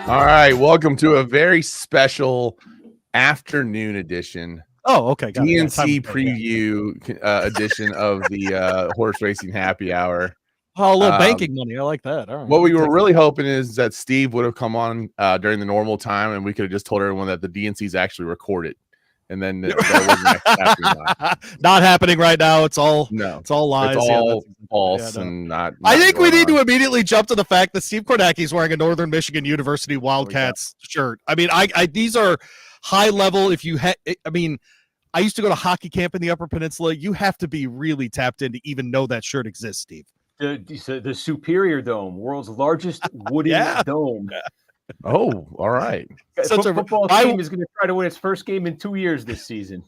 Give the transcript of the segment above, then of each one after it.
All right, welcome to a very special afternoon edition. Oh, okay. Got DNC preview edition of the horse racing happy hour. Oh, a little banking money. I like that. All right. What we were really hoping is that Steve would have come on during the normal time, and we could have just told everyone that the DNC is actually recorded, and then that wasn't happening. Not happening right now. It's all lies. It's all false and not. I think we need to immediately jump to the fact that Steve Kornacki is wearing a Northern Michigan University Wildcats shirt. I mean, I these are high level. If you I used to go to hockey camp in the Upper Peninsula. You have to be really tapped in to even know that shirt exists, Steve. The Superior Dome, world's largest wooden dome. Oh, all right. Football team is going to try to win its first game in 2 years this season.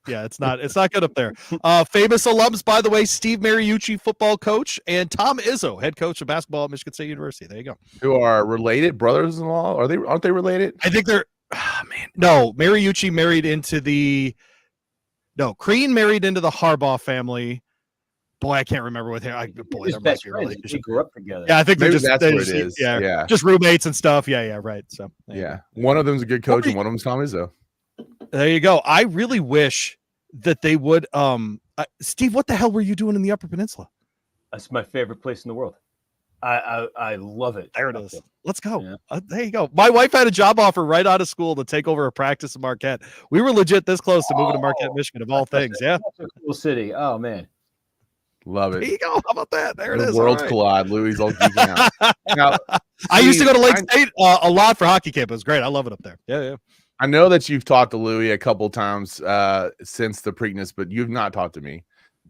Yeah, it's not good up there. Famous alums, by the way, Steve Mariucci, football coach, and Tom Izzo, head coach of basketball at Michigan State University. There you go. Who are related brothers-in-law? Aren't they related? I think they're. No, Mariucci married into Crean married into the Harbaugh family. Boy, I can't remember what they grew up together. Yeah, I think that's what it is. Yeah, just roommates and stuff. Yeah, right. So one of them's a good coach, and one of them's Tom Izzo. There you go. I really wish that they would. Steve, what the hell were you doing in the Upper Peninsula? That's my favorite place in the world. I love it. There it is. Let's go. Yeah. There you go. My wife had a job offer right out of school to take over a practice in Marquette. We were legit this close to moving to Marquette, Michigan, of all things. Yeah, that's a cool city. Oh man. Love it. There you go. How about that? There it is. Worlds collide. Louie's all geeking out. Now, I used to go to Lake State a lot for hockey camp. It was great. I love it up there. Yeah. I know that you've talked to Louie a couple times since the Preakness, but you've not talked to me.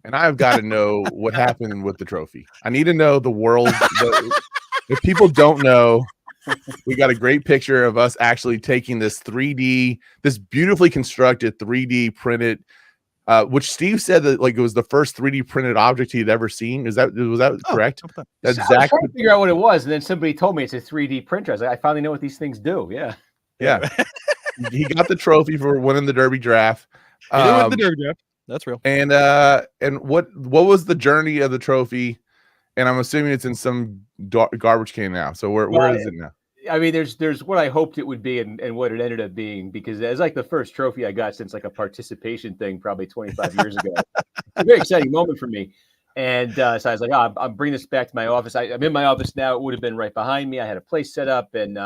And I've got to know what happened with the trophy. I need to know the world. If people don't know, we got a great picture of us actually taking this this beautifully constructed 3D printed, which Steve said that it was the first 3D printed object he'd ever seen. Was that correct? That's exactly. I was trying to figure out what it was, and then somebody told me it's a 3D printer. I was like, I finally know what these things do. Yeah. He got the trophy for winning the Derby draft. He did win the Derby draft. That's real. And what was the journey of the trophy? And I'm assuming it's in some garbage can now. So where is it now? I mean, there's what I hoped it would be and what it ended up being, because it's like the first trophy I got since a participation thing probably 25 years ago. A very exciting moment for me. And so I was like, I'm bringing this back to my office. I'm in my office now. It would have been right behind me. I had a place set up and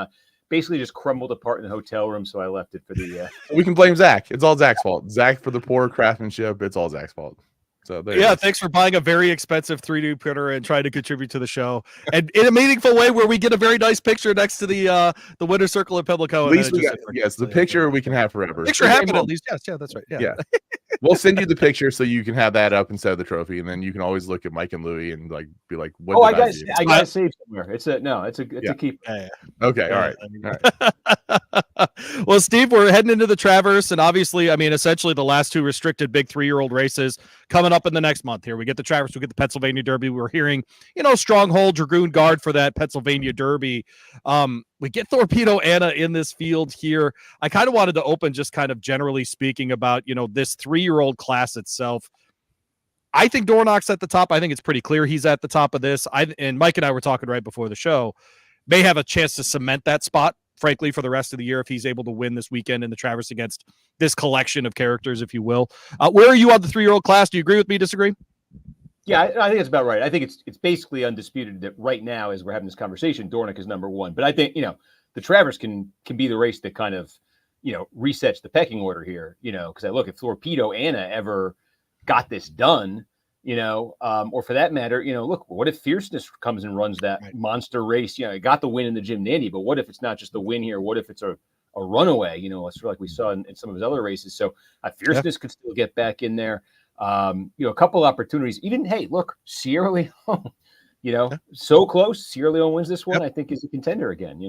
basically just crumbled apart in the hotel room. So I left it for the. We can blame Zach. It's all Zach's fault. Zach for the poor craftsmanship. It's all Zach's fault. So thanks for buying a very expensive 3D printer and trying to contribute to the show, and in a meaningful way where we get a very nice picture next to the winter circle in Pimlico. At least the picture we can have forever. Picture happened at least. Yes, that's right. Yeah. We'll send you the picture so you can have that up instead of the trophy, and then you can always look at Mike and Louie and be like, "What?" I got it saved somewhere. It's a keep. Yeah. Okay, all right. Well, Steve, we're heading into the Traverse, and obviously, I mean, essentially the last two restricted big 3-year-old races coming up in the next month. Here we get the Traverse, we get the Pennsylvania Derby. We're hearing, Stronghold Dragoon Guard for that Pennsylvania Derby. We get Torpedo Anna in this field here. I kind of wanted to open just kind of generally speaking about, this 3-year-old class itself. I think Dornock's at the top. I think it's pretty clear he's at the top of this. And Mike and I were talking right before the show, may have a chance to cement that spot, frankly, for the rest of the year if he's able to win this weekend in the Traverse against this collection of characters, if you will. Where are you on the 3-year-old class? Do you agree with me, disagree? Yeah, I think it's about right. I think it's basically undisputed that right now, as we're having this conversation, Dornock is number one. But I think, the Traverse can be the race that kind of, resets the pecking order here, because I look, if Torpedo Anna ever got this done, or for that matter, look, what if Fierceness comes and runs that monster race? It got the win in the Jim Nandy, but what if it's not just the win here? What if it's a runaway? It's like we saw in some of his other races. So Fierceness could still get back in there. A couple opportunities. Even, hey, look, Sierra Leone, so close. Sierra Leone wins this one. I think is a contender again.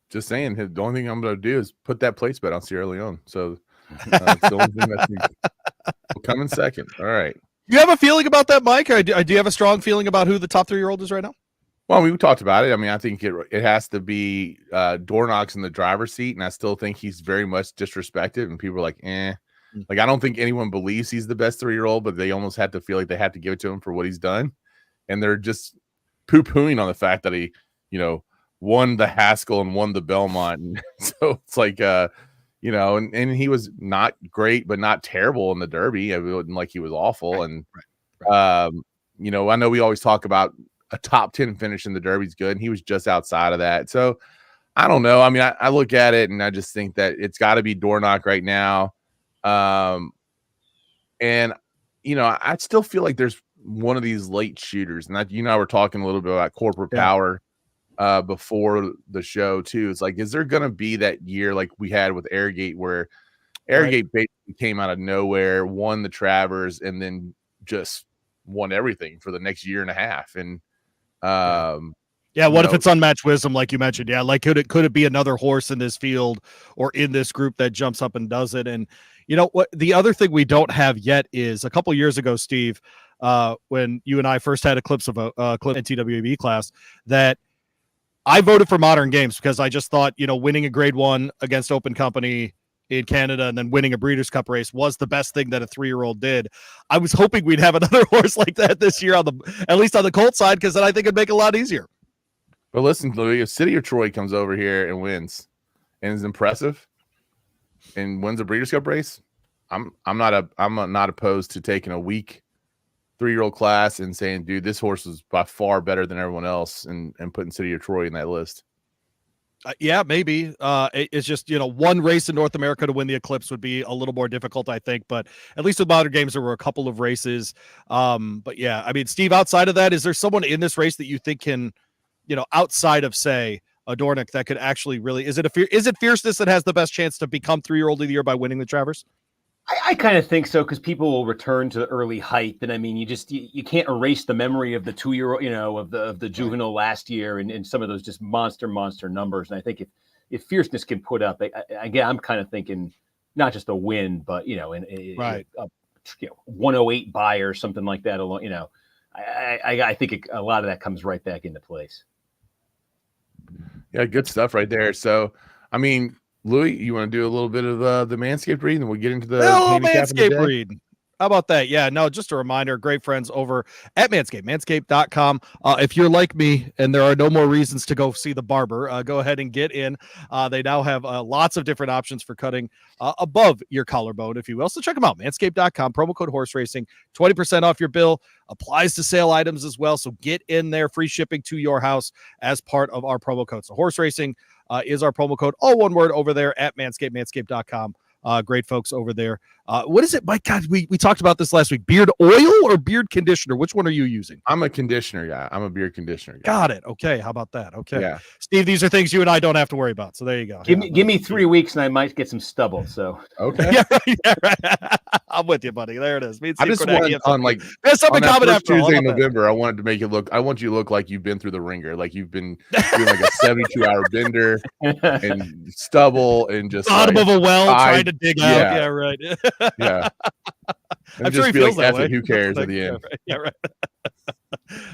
Just saying, the only thing I'm going to do is put that place bet on Sierra Leone. So that's the only thing will come in second. All right. Do you have a feeling about that, Mike? Or do you have a strong feeling about who the top 3-year-old is right now? Well, we talked about it. I mean, I think it has to be Dornock's in the driver's seat, and I still think he's very much disrespected, and people are like, eh. Like, I don't think anyone believes he's the best 3-year-old, but they almost had to feel like they had to give it to him for what he's done. And they're just poo-pooing on the fact that he, won the Haskell and won the Belmont. And so it's like, you know, and he was not great, but not terrible in the Derby. It wasn't like he was awful. Right, And, right. you know, I know we always talk about a top 10 finish in the Derby is good, and he was just outside of that. So I don't know. I mean, I look at it and I just think that it's got to be Dornoch right now. And, you know, I still feel like there's one of these late shooters. And you and I were talking a little bit about corporate power before the show, too. It's like, is there going to be that year like we had with Airgate where Airgate basically came out of nowhere, won the Travers, and then just won everything for the next year and a half? And, what if it's unmatched wisdom, like you mentioned? Yeah, like could it be another horse in this field or in this group that jumps up and does it? And you know what? The other thing we don't have yet is a couple years ago, Steve, when you and I first had a clips of a clip NTWB class, that I voted for Modern Games because I just thought, you know, winning a Grade 1 against Open Company in Canada and then winning a Breeders' Cup race was the best thing that a 3-year-old did. I was hoping we'd have another horse like that this year at least on the colt side, because then I think it'd make it a lot easier. But listen, Louie, if City of Troy comes over here and wins and is impressive and wins a Breeders' Cup race, I'm not opposed to taking a weak 3-year-old class and saying, dude, this horse is by far better than everyone else, and putting City of Troy in that list. Yeah, maybe. It's just, you know, one race in North America to win the Eclipse would be a little more difficult, I think. But at least with Modern Games, there were a couple of races. But yeah, I mean, Steve, outside of that, is there someone in this race that you think can, you know, outside of, say, a Dornoch, that could actually really, is it Fierceness that has the best chance to become 3-year-old of the year by winning the Travers? I kind of think so, because people will return to the early hype, and I mean, you can't erase the memory of the 2-year-old, you know, of the juvenile last year, and some of those just monster numbers. And I think if Fierceness can put up, again, I'm kind of thinking not just a win, but you know, a 108 buy or something like that. Along, you know, I think a lot of that comes right back into place. Yeah, good stuff right there. So, I mean, Louie, you want to do a little bit of the Manscaped read, and we'll get into the Manscaped read. How about that? Yeah, no, just a reminder, great friends over at Manscaped, manscaped.com. If you're like me and there are no more reasons to go see the barber, go ahead and get in. They now have lots of different options for cutting above your collarbone, if you will. So check them out, manscaped.com, promo code horse racing, 20% off your bill, applies to sale items as well. So get in there, free shipping to your house as part of our promo code. So horse racing is our promo code, all one word, over there at Manscaped, manscaped.com. Great folks over there. What is it, Mike? God, we talked about this last week. Beard oil or beard conditioner? Which one are you using? I'm a conditioner guy. I'm a beard conditioner guy. Got it. Okay. How about that? Okay. Yeah. Steve, these are things you and I don't have to worry about. So there you go. Give me 3 weeks and I might get some stubble. So okay. Right. I'm with you, buddy. There it is. I just want on like something on common after Tuesday in November. I wanted to make it look. I want you to look like you've been through the ringer, like you've been doing like a 72-hour bender and stubble and just bottom of a well trying to dig out. Yeah, right. Yeah. I'm sure he feels that way. Who cares at the end? Yeah, right.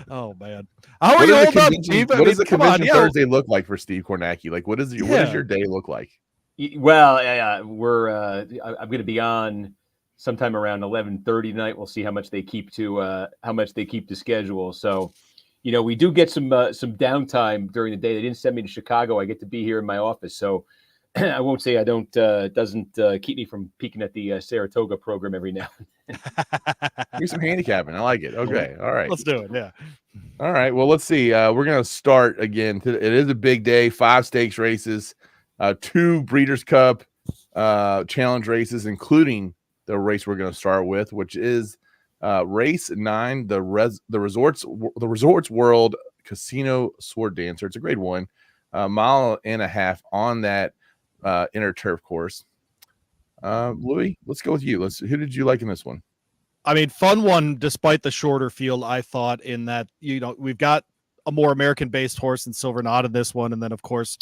Oh man, how are you holding up, Steve? What does the convention Thursday look like for Steve Kornacki? Like, what does your day look like? Well, I'm going to be on sometime around 11:30 tonight. We'll see how much they keep to schedule. So, you know, we do get some downtime during the day. They didn't send me to Chicago. I get to be here in my office. So I won't say I don't. Doesn't keep me from peeking at the Saratoga program every now and then. Do some handicapping. I like it. Okay. All right. Let's do it. Yeah. All right. Well, let's see. We're going to start again. It is a big day. 5 stakes races, 2 Breeders' Cup challenge races, including the race we're going to start with, which is race 9, the Resorts World Casino Sword Dancer. It's a grade 1, mile and a half on that inner turf course. Louie, let's go with you. Who did you like in this one? I mean, fun one, despite the shorter field, I thought, in that, you know, we've got a more American-based horse in Silver Knot in this one. And then, of course,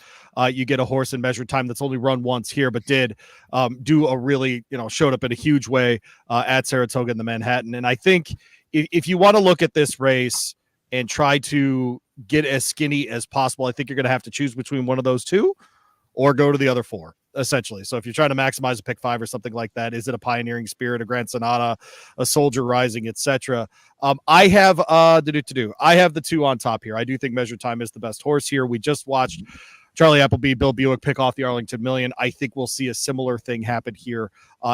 you get a horse in measured time that's only run once here, but did do a really, you know, showed up in a huge way at Saratoga in the Manhattan. And I think if you want to look at this race and try to get as skinny as possible, I think you're going to have to choose between one of those two or go to the other 4. essentially. So if you're trying to maximize a pick 5 or something like that, is it a Pioneering Spirit, a Grand Sonata, a Soldier Rising, etc.? I have I have the 2 on top here. I do think Measured Time is the best horse here. We just watched Charlie Appleby, Bill Buick pick off the Arlington Million. I think we'll see a similar thing happen here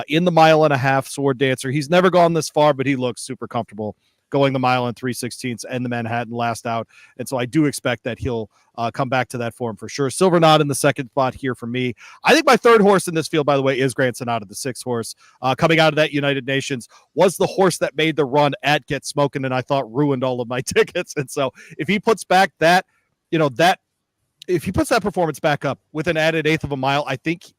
in the 1.5 mile Sword Dancer. He's never gone this far, but he looks super comfortable going the mile and 3/16 and the Manhattan last out. And so I do expect that he'll come back to that form for sure. Silver Knot in the second spot here for me. I think my third horse in this field, by the way, is Grand Sonata, the 6th horse. Coming out of that United Nations, was the horse that made the run at Get Smokin' and I thought ruined all of my tickets. And so if he puts back that, if he puts that performance back up with an added 1/8 of a mile, I think,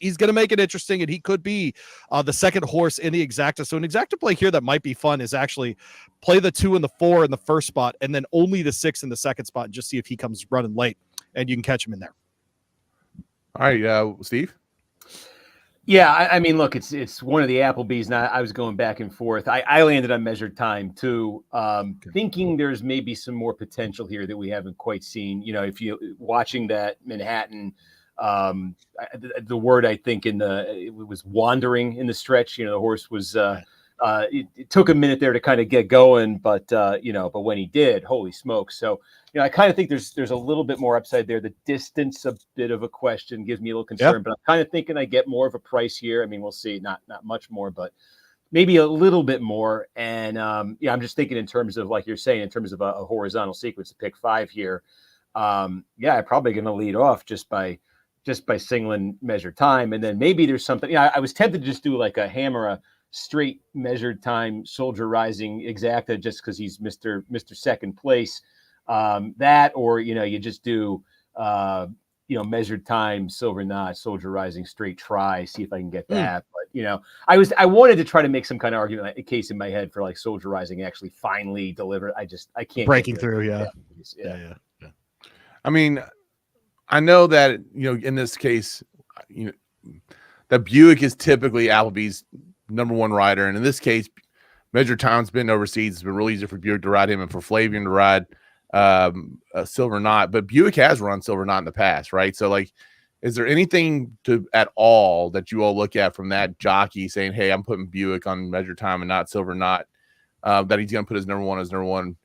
he's going to make it interesting, and he could be the second horse in the exacta. So an exacta play here that might be fun is actually play the 2 and the 4 in the first spot, and then only the 6 in the second spot, and just see if he comes running late, and you can catch him in there. All right, Steve? Yeah, I mean, look, it's one of the Applebee's. Now I was going back and forth. I landed on Measured Time too, thinking there's maybe some more potential here that we haven't quite seen. If you watching that Manhattan, the word I think it was wandering in the stretch. The horse was. It took a minute there to kind of get going, but when he did, holy smokes! So I kind of think there's a little bit more upside there. The distance, a bit of a question, gives me a little concern, but I'm kind of thinking I get more of a price here. I mean, we'll see, not much more, but maybe a little bit more. And I'm just thinking in terms of, like you're saying, in terms of a horizontal sequence to pick 5 here. I'm probably going to lead off just by singling Measured Time, and then maybe there's something. I was tempted to just do like a hammer a straight Measured Time Soldier Rising exacta just because he's Mr. Second Place. That, or you just do Measured Time Silver Knot Soldier Rising straight try, see if I can get that. But I wanted to try to make some kind of argument, like, a case in my head for like Soldier Rising actually finally delivered. I can't breaking through. Yeah. I mean, I know that in this case, that Buick is typically Applebee's number 1 rider, and in this case, Measured Time's been overseas. It's been really easy for Buick to ride him and for Flavian to ride a Silver Knot, but Buick has run Silver Knot in the past, right? So, like, is there anything at all that you all look at from that jockey saying, hey, I'm putting Buick on Measured Time and not Silver Knot, that he's going to put his number 1 as number 1?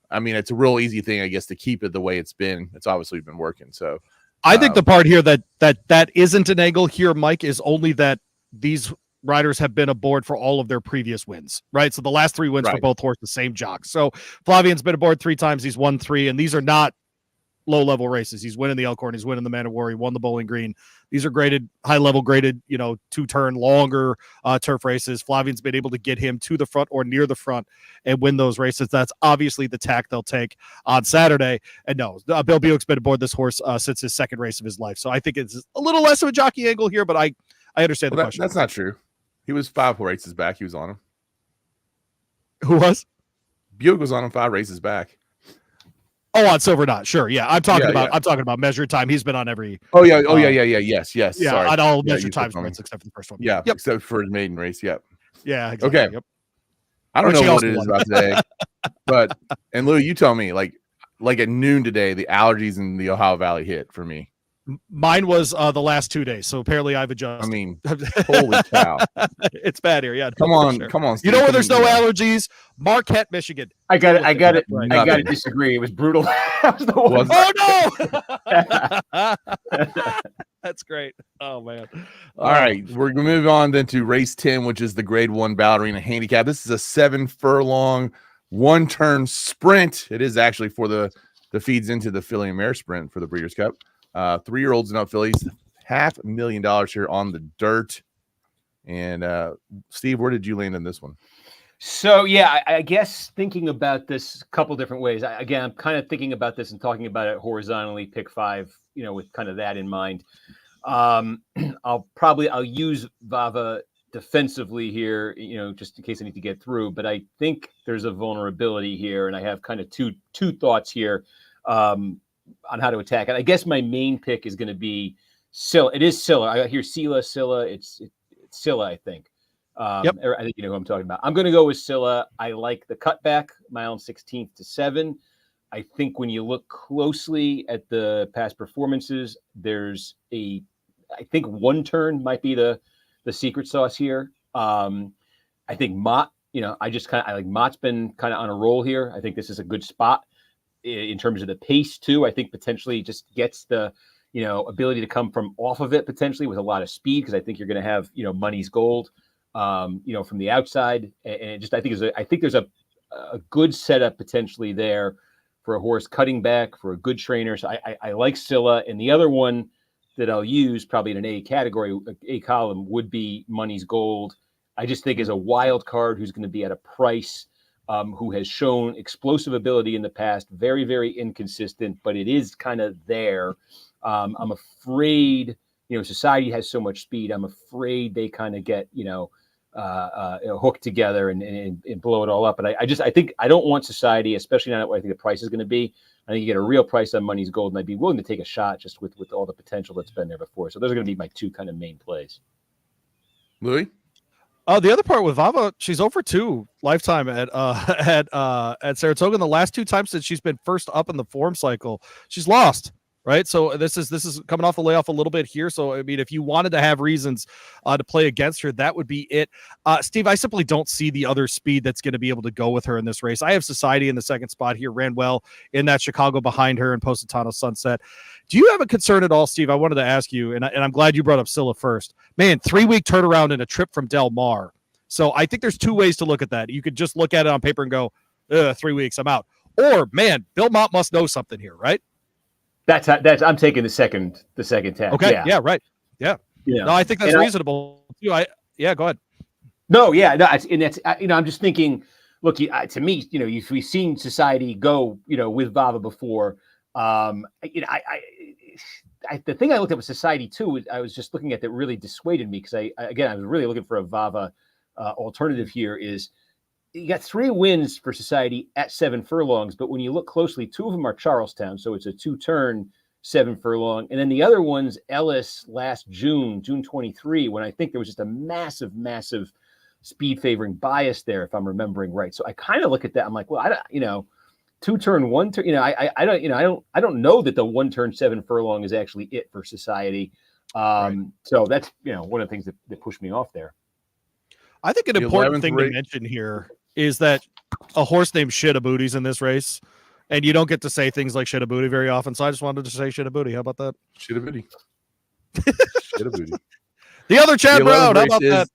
I mean, it's a real easy thing, I guess, to keep it the way it's been. It's obviously been working. So I think the part here that isn't an angle here, Mike, is only that these riders have been aboard for all of their previous wins, right? So the last 3 wins for both horses, the same jocks. So Flavian's been aboard 3 times. He's won 3, and these are not low-level races. He's winning the Elkhorn. He's winning the Man of War. He won the Bowling Green. These are graded, high-level graded, 2-turn, longer turf races. Flavian's been able to get him to the front or near the front and win those races. That's obviously the tack they'll take on Saturday. And no, Bill Buick's been aboard this horse since his second race of his life. So I think it's a little less of a jockey angle here, but I understand the question. That's not true. He was 5 races back. He was on him. Who was? Buick was on him 5 races back. Oh, on Silver Knot, sure. Yeah, I'm talking about Measured Time. He's been on every. Yes. Yeah, sorry. on all Measured Times races except for the first one. Yeah, except for his maiden race. Yep. Yeah. Exactly. Okay. Yep. I don't know what it is about today, but Louie, you tell me. Like at noon today, the allergies in the Ohio Valley hit for me. Mine was the last 2 days, so apparently I've adjusted. I mean, holy cow, it's bad here. Yeah, come on. Steve, you know where there's no allergies? Marquette, Michigan. I got to disagree. It was brutal. That was the one. Oh no! That's great. Oh man. All right, we're gonna move on then to race 10, which is the Grade 1 Ballerina Handicap. This is a 7 furlong 1-turn sprint. It is actually for the feeds into the Filly and Mare Sprint for the Breeders' Cup. 3-year-olds and up fillies, $500,000 here on the dirt. And Steve, where did you land in this one? So yeah, I guess thinking about this a couple different ways. I'm kind of thinking about this and talking about it horizontally, pick 5, with kind of that in mind. I'll use Vava defensively here, just in case I need to get through. But I think there's a vulnerability here, and I have kind of two thoughts here on how to attack it. I guess my main pick is going to be Scylla. It is Scylla. I hear Scylla. It's Scylla, I think. Yep. I think you know who I'm talking about. I'm going to go with Scylla. I like the cutback, mile and 16th to 7. I think when you look closely at the past performances, there's a I think one turn might be the secret sauce here. I think Mott, I like Mott's been kind of on a roll here. I think this is a good spot in terms of the pace too. I think potentially just gets the, ability to come from off of it potentially with a lot of speed, because I think you're going to have, Money's Gold, from the outside, and just I think there's a good setup potentially there for a horse cutting back for a good trainer. So I like Scylla, and the other one that I'll use probably in an A category, A column, would be Money's Gold. I just think is a wild card who's going to be at a price, who has shown explosive ability in the past, very, very inconsistent, but it is kind of there. I'm afraid, Society has so much speed. I'm afraid they kind of get, hooked together and blow it all up. But I think I don't want Society, especially not what I think the price is going to be. I think you get a real price on Money's Gold, and I'd be willing to take a shot just with all the potential that's been there before. So those are going to be my two kind of main plays. Louis? The other part with Vava, she's over 2 lifetime at Saratoga. And the last 2 times that she's been first up in the form cycle, she's lost. Right. So this is coming off the layoff a little bit here. So, I mean, if you wanted to have reasons to play against her, that would be it. Steve, I simply don't see the other speed that's going to be able to go with her in this race. I have Society in the second spot here, ran well in that Chicago behind her and Positano Sunset. Do you have a concern at all, Steve? I wanted to ask you, and I'm glad you brought up Scylla first. Man, 3-week turnaround and a trip from Del Mar. So I think there's 2 ways to look at that. You could just look at it on paper and go, 3 weeks, I'm out. Or, Bill Mott must know something here, right? That's I'm taking the second tag. Okay. Yeah. Right. Yeah. No, I think that's reasonable too. Go ahead. No. Yeah. No. That's I'm just thinking. Look, to me, we've seen Society go, with Vava before. The thing I looked at with Society too, I was just looking at that really dissuaded me, because I was really looking for a Vava alternative here. Is you got 3 wins for Society at 7 furlongs, but when you look closely, 2 of them are Charlestown, so it's a 2-turn 7 furlong, and then the other one's Ellis last June 23, when I think there was just a massive speed favoring bias there, if I'm remembering right. So I kind of look at that, I'm like, well, 2-turn 1 turn, I don't know that the 1-turn 7 furlong is actually it for Society. So that's one of the things that pushed me off there. I think an important thing to mention here is that a horse named Shittabooty's in this race, and you don't get to say things like Shittabooty very often. So I just wanted to say Shittabooty. How about that? Shittabooty. The other Chad Brown. How about that?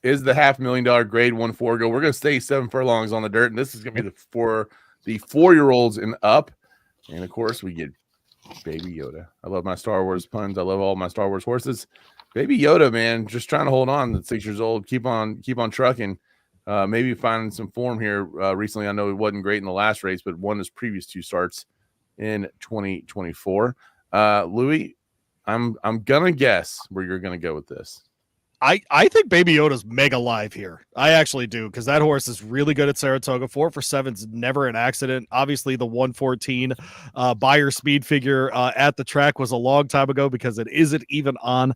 Is the $500,000 grade 1 4 go? We're going to stay 7 furlongs on the dirt, and this is going to be for the 4-year-olds and up. And of course, we get Baby Yoda. I love my Star Wars puns. I love all my Star Wars horses. Baby Yoda, man, just trying to hold on. At 6 years old, keep on trucking. Maybe finding some form here recently. I know it wasn't great in the last race, but won his previous 2 starts in 2024. Louis, I'm gonna guess where you're gonna go with this. I think Baby Yoda's mega live here. I actually do, because that horse is really good at Saratoga. 4 for 7's never an accident. Obviously, the 114 buyer speed figure at the track was a long time ago, because it isn't even on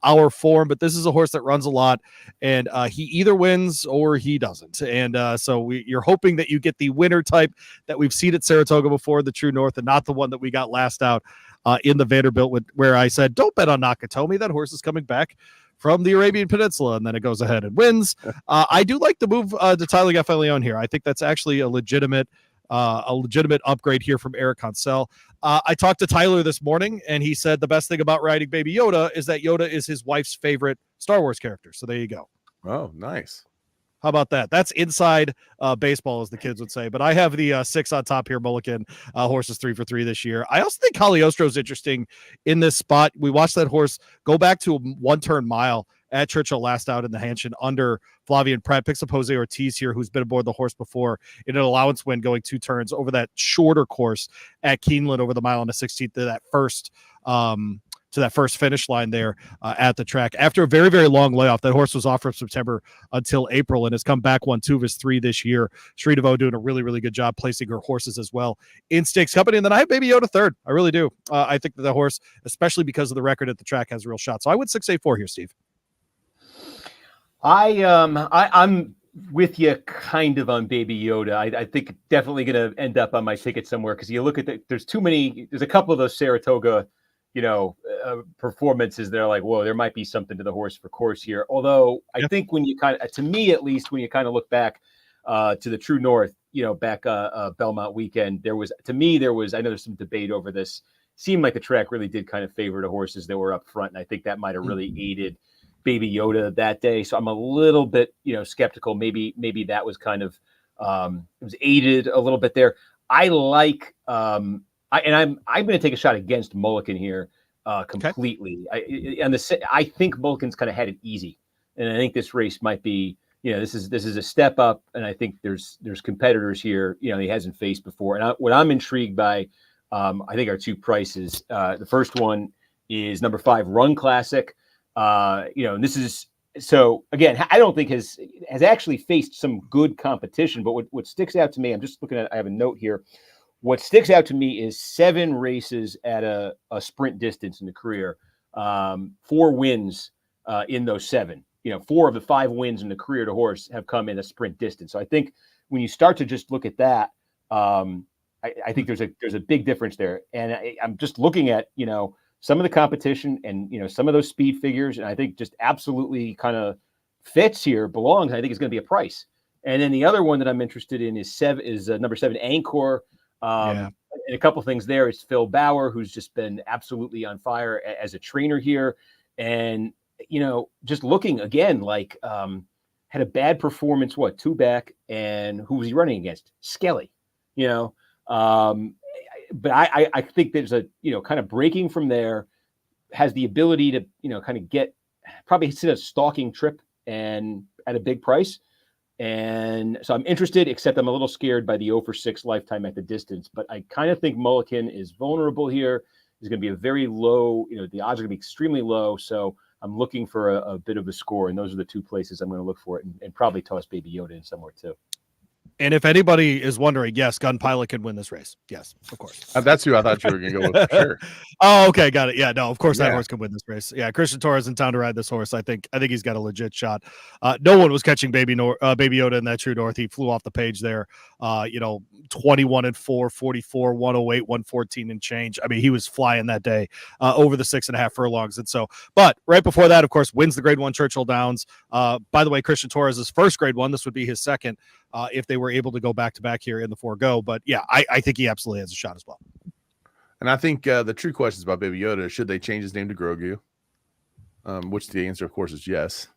our form. But this is a horse that runs a lot, and he either wins or he doesn't. And so you're hoping that you get the winner type that we've seen at Saratoga before, the True North, and not the one that we got last out in the Vanderbilt, where I said, don't bet on Nakatomi. That horse is coming back from the Arabian Peninsula, and then it goes ahead and wins. I do like the move to Tyler Gaffalione here. I think that's actually a legitimate upgrade here from Eric Hansel. I talked to Tyler this morning, and he said the best thing about riding Baby Yoda is that Yoda is his wife's favorite Star Wars character. So there you go. Oh, nice. How about that? That's inside baseball, as the kids would say. But I have the 6 on top here. Mulligan horses 3 for 3 this year. I also think Cagliostro is interesting in this spot. We watched that horse go back to a 1-turn mile at Churchill last out in the Hanshin under Flavian Pratt. Picks up Jose Ortiz here, who's been aboard the horse before in an allowance win, going 2 turns over that shorter course at Keeneland over the mile and the 16th to that first finish line there at the track. After a very, very long layoff, that horse was off from September until April and has come back, won 2 of his 3 this year. Sri DeVoe doing a really, really good job placing her horses as well in stakes company. And then I have Baby Yoda 3rd. I really do. I think that the horse, especially because of the record at the track, has a real shot. So I would 6-8-4 here, Steve. I'm with you kind of on Baby Yoda. I think definitely going to end up on my ticket somewhere, because you look at there's a couple of those Saratoga performances, they're like, whoa, there might be something to the horse for course here. Although I think when you to me at least, when you kind of look back to the True North, back Belmont weekend, there was, I know there's some debate over this. Seemed like the track really did kind of favor the horses that were up front, and I think that might have really aided Baby Yoda that day. So I'm a little bit, skeptical. Maybe that was kind of it was aided a little bit there. I like I'm going to take a shot against Mulligan here completely. Okay. I think Mulligan's kind of had it easy, and I think this race might be, this is a step up, and I think there's competitors here, he hasn't faced before. And what I'm intrigued by, I think, are two prices. The first one is number 5 Run Classic. And this is, so again, I don't think has actually faced some good competition, but what sticks out to me, I'm just looking at, I have a note here. What sticks out to me is 7 races at a sprint distance in the career, 4 wins in those 7. 4 of the 5 wins in the career to horse have come in a sprint distance. So I think when you start to just look at that, I think there's a big difference there. And I'm just looking at, some of the competition and, some of those speed figures. And I think just absolutely kind of fits here, belongs. I think it's going to be a price. And then the other one that I'm interested in is number 7 Anchor. And a couple things there. It's Phil Bauer, who's just been absolutely on fire as a trainer here. And, just looking again, like had a bad performance, 2 back, and who was he running against? Skelly, but I think there's a, kind of breaking from there, has the ability to, kind of get, probably hit a stalking trip and at a big price. And so I'm interested, except I'm a little scared by the 0 for 6 lifetime at the distance. But I kind of think Mulligan is vulnerable here. He's going to be a very low, the odds are going to be extremely low. So I'm looking for a bit of a score. And those are the 2 places I'm going to look for it, and probably toss Baby Yoda in somewhere too. And if anybody is wondering, yes, Gun Pilot can win this race. Yes, of course. That's who I thought you were going to go with for sure. Oh, okay, got it. Yeah, no, of course that horse can win this race. Yeah, Christian Torres in town to ride this horse. I think he's got a legit shot. No one was catching Baby Yoda in that True North. He flew off the page there. 21-4, 44, 108, 114 and change. I mean, he was flying that day over the 6.5 furlongs. And so, but right before that, of course, wins the Grade 1 Churchill Downs. By the way, Christian Torres' first Grade 1. This would be his second if they were able to go back-to-back here in the 4-go. But yeah, I think he absolutely has a shot as well. And I think the true question is about Baby Yoda. Should they change his name to Grogu? Which the answer, of course, is yes.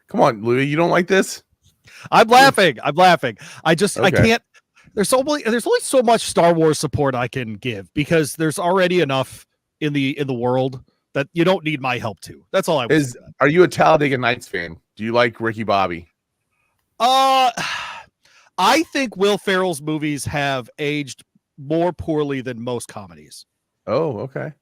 Come on, Louie, you don't like this? I'm laughing. I can't. There's only so much Star Wars support I can give, because there's already enough in the world that you don't need my help to. That's all I was. Are you a Talladega Nights fan? Do you like Ricky Bobby? I think Will Ferrell's movies have aged more poorly than most comedies. Oh, okay.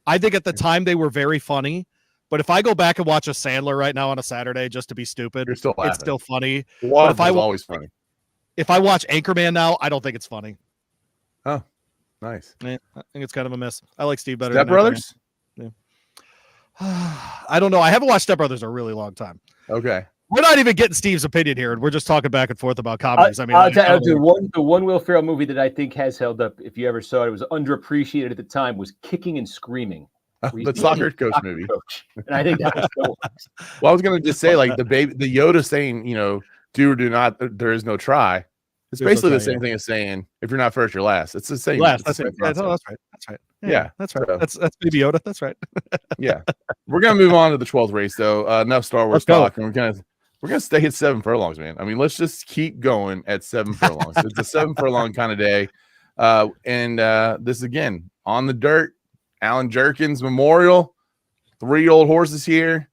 I think at the time they were very funny, but if I go back and watch a Sandler right now on a Saturday just to be stupid, it's still funny. But if always funny. If I watch Anchorman now, I don't think it's funny. Oh, nice. I think it's kind of a miss. I like Steve better. Step Brothers? Yeah. I don't know. I haven't watched Step Brothers in a really long time. Okay. We're not even getting Steve's opinion here, and we're just talking back and forth about comedies. I'll tell you, the one Will Ferrell movie that I think has held up, if you ever saw it, it was underappreciated at the time, was Kicking and Screaming. The soccer coach movie. And I think that was still works. Well, I was going to just say, like, the Yoda saying, do or do not, there is no try. It's basically the same thing as saying, if you're not first, you're last. It's the same. Last. That's right. That's right. Yeah, that's right. That's Baby Yoda. That's right. Yeah. We're going to move on to the 12th race, though. Enough Star Wars talk. And we're gonna stay at 7 furlongs, man. I mean, let's just keep going at 7 furlongs. It's a 7 furlong kind of day. And this again on the dirt, Alan Jerkins Memorial, 3 old horses here.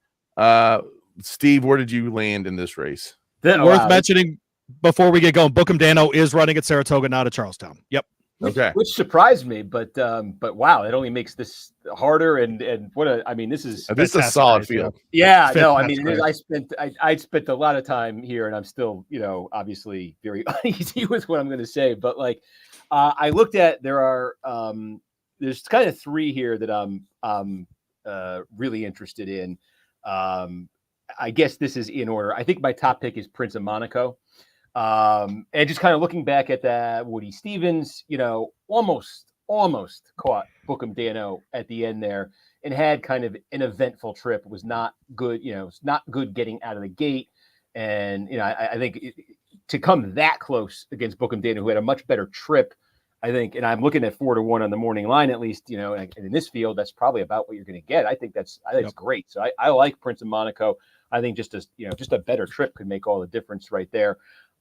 Steve, where did you land in this race? Worth mentioning before we get going, Bookham Dano is running at Saratoga, not at Charlestown. Yep. Which surprised me, but wow, it only makes this harder. And this is a solid field. Yeah, no, I mean, I spent a lot of time here, and I'm still, obviously very uneasy with what I'm going to say. But I looked at there's kind of 3 here that I'm really interested in. I guess this is in order. I think my top pick is Prince of Monaco. And just kind of looking back at that Woody Stevens, almost almost caught Bookham Dano at the end there and had kind of an eventful trip. It was not good, it's not good getting out of the gate. And, I think to come that close against Bookham Dano, who had a much better trip, I think, and I'm looking at 4-1 on the morning line, at least, and in this field, that's probably about what you're going to get. I think that's great. So I like Prince of Monaco. I think just a better trip could make all the difference right there.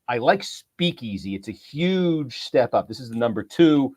I like Speakeasy. It's a huge step up. This is the number 2.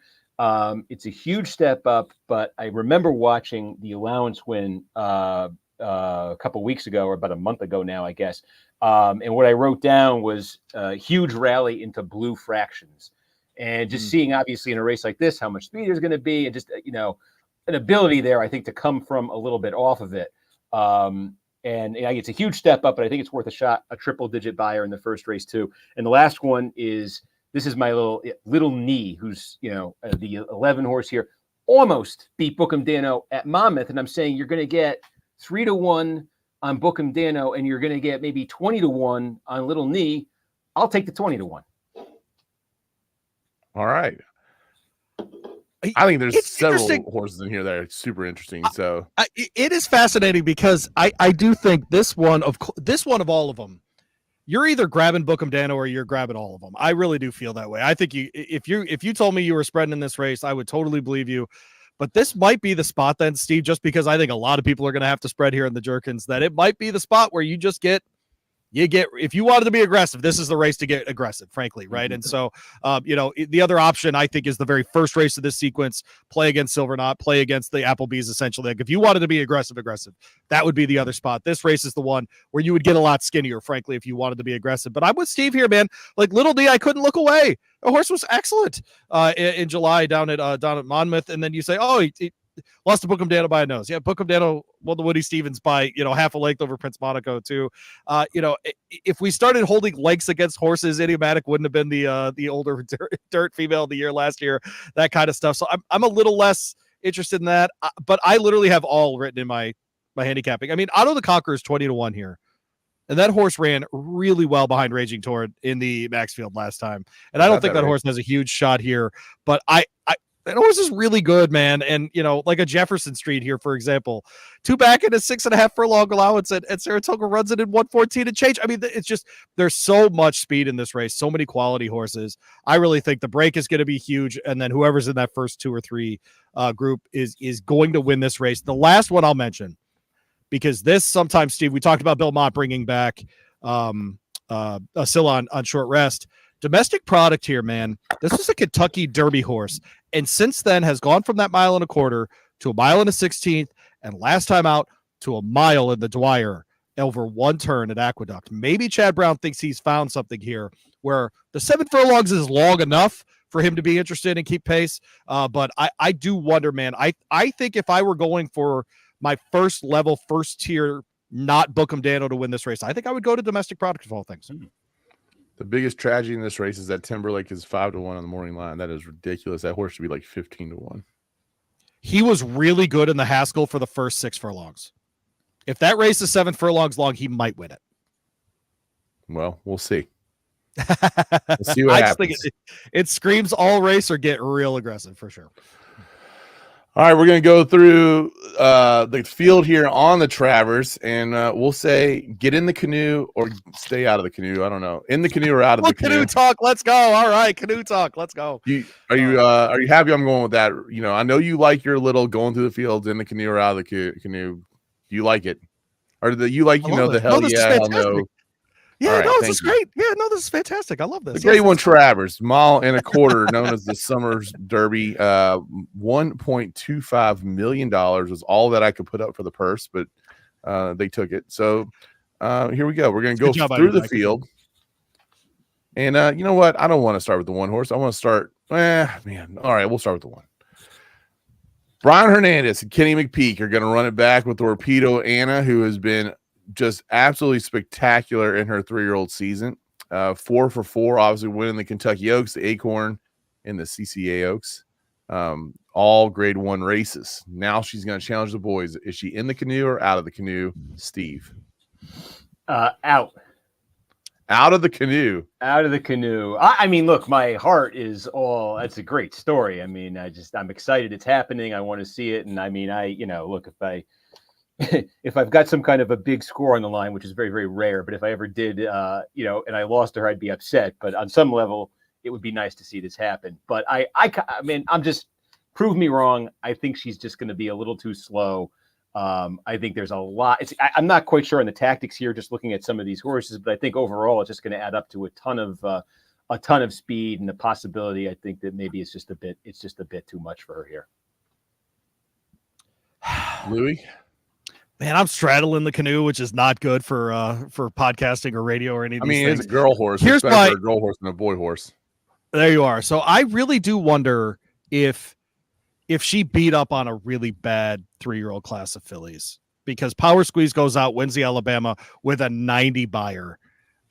It's a huge step up, but I remember watching the allowance win a couple weeks ago, or about a month ago now, I guess. And what I wrote down was a huge rally into blue fractions. And just seeing, obviously, in a race like this, how much speed there's going to be, and just, an ability there, I think, to come from a little bit off of it. And it's a huge step up, but I think it's worth a shot, a triple-digit buyer in the first race, too. And the last one is, this is my little knee, who's, the 11 horse here, almost beat Bookham Dano at Monmouth. And I'm saying you're going to get 3-1 on Bookham Dano, and you're going to get maybe 20-1 on Little Knee. I'll take the 20-1. All right. I think there's several horses in here that are super interesting. So it is fascinating because I do think this one of all of them, you're either grabbing Bookham Dano or you're grabbing all of them. I really do feel that way. I think if you told me you were spreading in this race, I would totally believe you. But this might be the spot then, Steve, just because I think a lot of people are going to have to spread here in the Jerkins, that it might be the spot where you get, if you wanted to be aggressive, this is the race to get aggressive, frankly. Right. And so, the other option I think is the very first race of this sequence, play against Silver Knot, play against the Applebee's, essentially. Like if you wanted to be aggressive, that would be the other spot. This race is the one where you would get a lot skinnier, frankly, if you wanted to be aggressive. But I'm with Steve here, man. Like Little D, I couldn't look away. The horse was excellent in July down at Monmouth. And then you say, oh, he lost to Bookham Dano by a nose. Yeah, Bookham Dano won the Woody Stevens by, half a length over Prince Monaco too. If we started holding lengths against horses, Idiomatic wouldn't have been the older dirt female of the year last year, that kind of stuff. So I'm a little less interested in that, but I literally have all written in my handicapping. I mean, Otto the Conqueror is 20-1 here. And that horse ran really well behind Raging Toward in the Maxfield last time. And I don't think that horse has a huge shot here, but that horse is really good, man. And, like a Jefferson Street here, for example, 2 back and a 6.5 furlong allowance at Saratoga runs it in 1:14 and change. I mean, it's just, there's so much speed in this race, so many quality horses. I really think the break is going to be huge. And then whoever's in that first 2 or 3 group is going to win this race. The last one I'll mention, because this sometimes, Steve, we talked about Bill Mott bringing back Scylla on short rest. Domestic Product here, man. This is a Kentucky Derby horse. And since then has gone from that 1.25 miles to a 1.16 miles, and last time out to a mile in the Dwyer over 1 turn at Aqueduct. Maybe Chad Brown thinks he's found something here where the 7 furlongs is long enough for him to be interested and keep pace. But I do wonder, man. I think if I were going for my first tier, not Bookham Dano to win this race, I think I would go to Domestic Product of all things. The biggest tragedy in this race is that Timberlake is 5-1 on the morning line. That is ridiculous. That horse should be like 15-1. He was really good in the Haskell for the first 6 furlongs. If that race is 7 furlongs long, he might win it. Well, we'll see. We'll see what happens. Think it screams all race or get real aggressive for sure. All right, we're going to go through the field here on the Travers, and we'll say get in the canoe or stay out of the canoe. I don't know. In the canoe or out of the canoe. Canoe talk. Let's go. All right, canoe talk. Let's go. Are you happy I'm going with that? I know you like your little going through the fields in the canoe or out of the canoe. Do you like it? Or do you like, the hell hell no? Yeah, right, this is great. Yeah, this is fantastic. I love this. The grade 1 Travers, 1.25 miles, known as the Summers Derby. $1.25 million was all that I could put up for the purse, but they took it. So here we go. We're going to go through the field. And you know what? I don't want to start with the 1 horse. I want to start. All right, we'll start with the 1. Brian Hernandez and Kenny McPeak are going to run it back with Torpedo Anna, who has been just absolutely spectacular in her 3-year-old season. 4 for 4, obviously winning the Kentucky Oaks, the Acorn, and the CCA Oaks. All grade 1 races. Now she's going to challenge the boys. Is she in the canoe or out of the canoe, Steve? Out. Out of the canoe. Out of the canoe. I mean, look, my heart is all. That's a great story. I mean, I'm excited it's happening. I want to see it, and I mean, look, if I've got some kind of a big score on the line, which is very, very rare, but if I ever did, and I lost her, I'd be upset. But on some level, it would be nice to see this happen. But I mean, prove me wrong. I think she's just going to be a little too slow. I think there's a lot. I'm not quite sure on the tactics here, just looking at some of these horses, but I think overall it's just going to add up to a ton of speed and the possibility. I think that maybe it's just a bit too much for her here. Louie. Man, I'm straddling the canoe, which is not good for podcasting or radio or any of these things. It's a girl horse. Here's a girl horse and a boy horse. There you are. So I really do wonder if she beat up on a really bad 3-year-old class of fillies, because Power Squeeze goes out, wins the Alabama with a 90 buyer.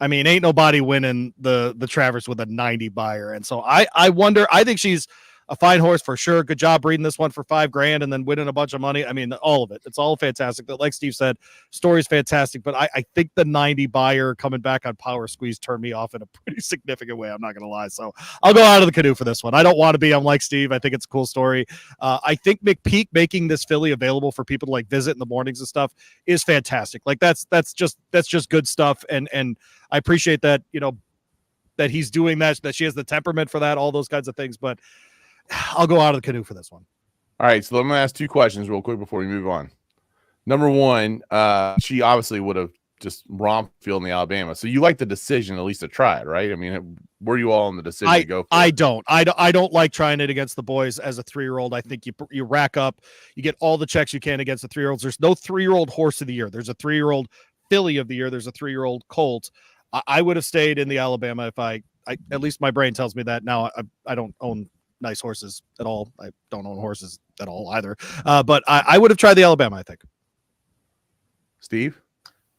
I mean, ain't nobody winning the Travers with a 90 buyer. And so I wonder, I think she's a fine horse for sure. Good job breeding this one for $5,000 and then winning a bunch of money. I mean, all of it. It's all fantastic. But like Steve said, story's fantastic. But I think the 90 buyer coming back on Power Squeeze turned me off in a pretty significant way. I'm not going to lie. So I'll go out of the canoe for this one. I don't want to be. I'm like Steve. I think it's a cool story. I think McPeak making this filly available for people to like visit in the mornings and stuff is fantastic. Like that's just good stuff. And I appreciate that, that he's doing that she has the temperament for that, all those kinds of things. But I'll go out of the canoe for this one. All right, so let me ask 2 questions real quick before we move on. Number one, she obviously would have just romped field in the Alabama. So you like the decision at least to try it, right? I mean, were you all in the decision to go for I it? I don't like trying it against the boys as a 3-year-old. I think you rack up, you get all the checks you can against the 3-year-olds. There's no 3-year-old horse of the year. There's a 3-year-old filly of the year. There's a 3-year-old colt. I would have stayed in the Alabama if I at least my brain tells me that. Now I don't own nice horses at all. I don't own horses at all either. But I would have tried the Alabama, I think. Steve?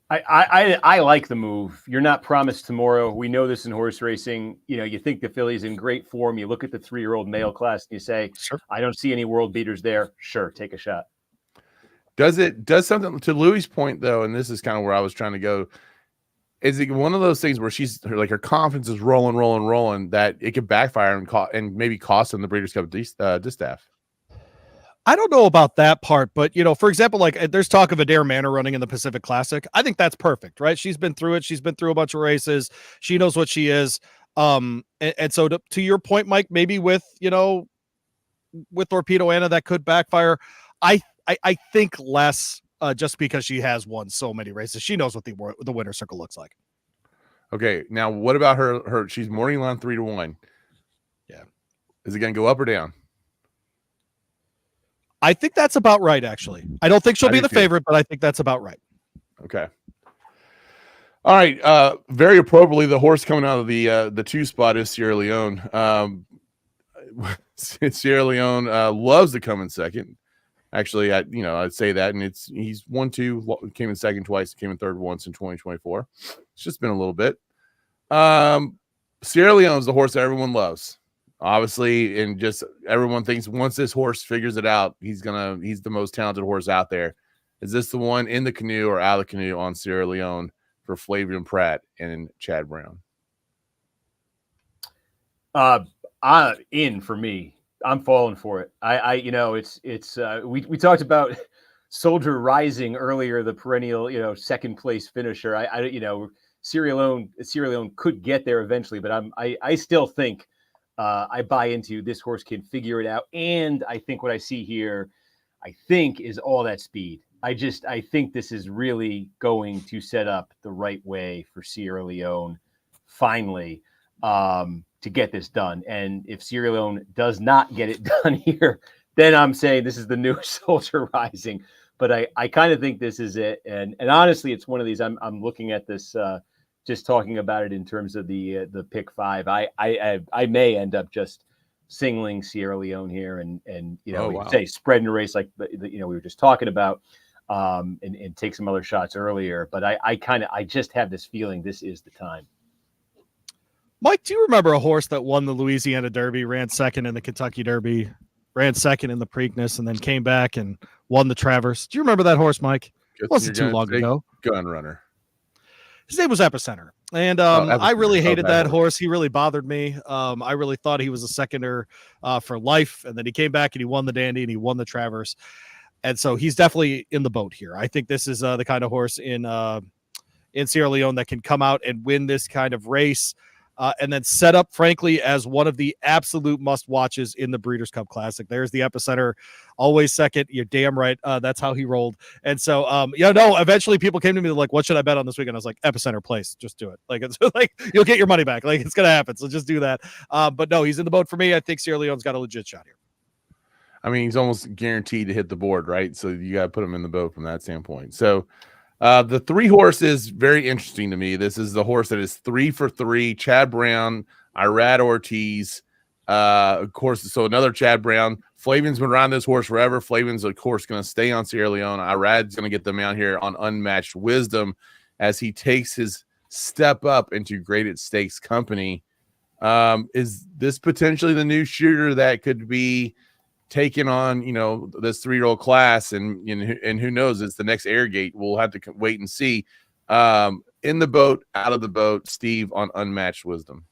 I like the move. You're not promised tomorrow. We know this in horse racing. You think the filly's in great form. You look at the 3-year-old male class and you say, sure, I don't see any world beaters there. Sure, take a shot. Does something to Louie's point though, and this is kind of where I was trying to go. Is it one of those things where her confidence is rolling that it could backfire and maybe cost them the Breeders' Cup distaff? I don't know about that part, but for example, like there's talk of Adair Manor running in the Pacific Classic. I think that's perfect, right? She's been through it. She's been through a bunch of races. She knows what she is. And so to your point, Mike, maybe with Torpedo Anna that could backfire. I think less. Just because she has won so many races, she knows what the winner circle looks like. Okay, now what about her? She's morning line 3-1. Yeah, is it going to go up or down? I think that's about right. Actually, I don't think she'll be the favorite, but I think that's about right. Okay. All right. Very appropriately, the horse coming out of the 2 spot is Sierra Leone. Sierra Leone loves to come in second. Actually, I'd say that, and he's 1-2, came in second twice, came in third once in 2024. It's just been a little bit. Sierra Leone is the horse that everyone loves, obviously, and just everyone thinks once this horse figures it out, he's the most talented horse out there. Is this the one in the canoe or out of the canoe on Sierra Leone for Flavian Pratt and Chad Brown? In for me. I'm falling for it. We talked about Soldier Rising earlier, the perennial, second place finisher. Sierra Leone could get there eventually, but I still think I buy into this horse can figure it out. And I think what I see here, is all that speed. I think this is really going to set up the right way for Sierra Leone finally. To get this done. And if Sierra Leone does not get it done here, then I'm saying this is the new Soldier Rising. But I kind of think this is it. And honestly, it's one of these. I'm looking at this, just talking about it in terms of the pick 5. I may end up just singling Sierra Leone here, and say spreading a race like we were just talking about, and take some other shots earlier. But I just have this feeling this is the time. Mike, do you remember a horse that won the Louisiana Derby, ran second in the Kentucky Derby, ran second in the Preakness, and then came back and won the Travers? Do you remember that horse, Mike? It wasn't too long ago. Gun Runner. His name was Epicenter. And I really hated that horse. He really bothered me. I really thought he was a seconder for life. And then he came back and he won the Dandy and he won the Travers. And so he's definitely in the boat here. I think this is the kind of horse in Sierra Leone that can come out and win this kind of race. And then set up, frankly, as one of the absolute must-watches in the Breeders' Cup Classic. There's the epicenter, always second. You're damn right. That's how he rolled. And so, eventually people came to me like, what should I bet on this weekend? I was like, epicenter place. Just do it. Like, it's like, you'll get your money back. Like, it's going to happen. So just do that. But no, he's in the boat for me. I think Sierra Leone's got a legit shot here. I mean, he's almost guaranteed to hit the board, right? So you got to put him in the boat from that standpoint. So, the 3 horse is very interesting to me. This is the horse that is 3 for 3. Chad Brown, Irad Ortiz, of course. So another Chad Brown. Flavion's been riding this horse forever. Flavion's, of course, going to stay on Sierra Leone. Irad's going to get them out here on Unmatched Wisdom as he takes his step up into graded stakes company. Is this potentially the new shooter that could be taking on, this 3-year-old class, and who knows, it's the next Airgate. We'll have to wait and see. In the boat, out of the boat, Steve, on Unmatched Wisdom.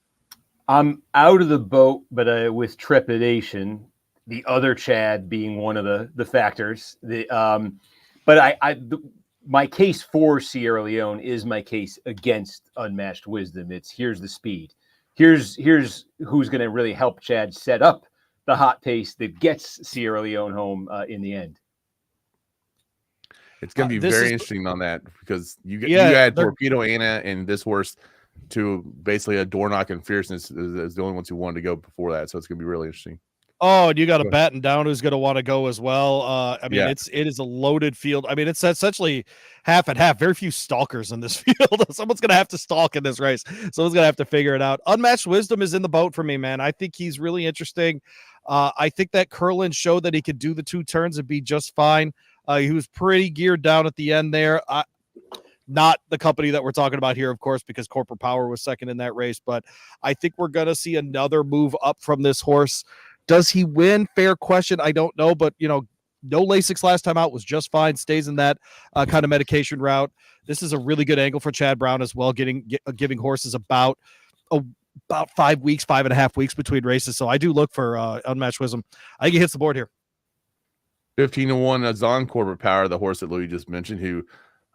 I'm out of the boat, but with trepidation. The other Chad being one of the factors. My case for Sierra Leone is my case against Unmatched Wisdom. Here's the speed. Here's who's going to really help Chad set up the hot pace that gets Sierra Leone home in the end. It's going to be very interesting on that, because you had Torpedo Anna and this horse to basically a door knock and fierceness is the only ones who wanted to go before that. So it's going to be really interesting. Oh, and you got a Batten Down who's going to want to go as well. It is a loaded field. I mean, it's essentially half and half. Very few stalkers in this field. Someone's going to have to stalk in this race. Someone's going to have to figure it out. Unmatched Wisdom is in the boat for me, man. I think he's really interesting. I think that Curlin showed that he could do the 2 turns and be just fine. He was pretty geared down at the end there. Not the company that we're talking about here, of course, because Corporate Power was second in that race. But I think we're going to see another move up from this horse. Does he win? Fair question. I don't know, but no Lasix last time out, was just fine. Stays in that kind of medication route. This is a really good angle for Chad Brown as well, giving horses about 5 weeks, 5.5 weeks between races. So I do look for Unmatched Wisdom. I think he hits the board here. 15-1 Azon Corporate Power, the horse that Louie just mentioned, who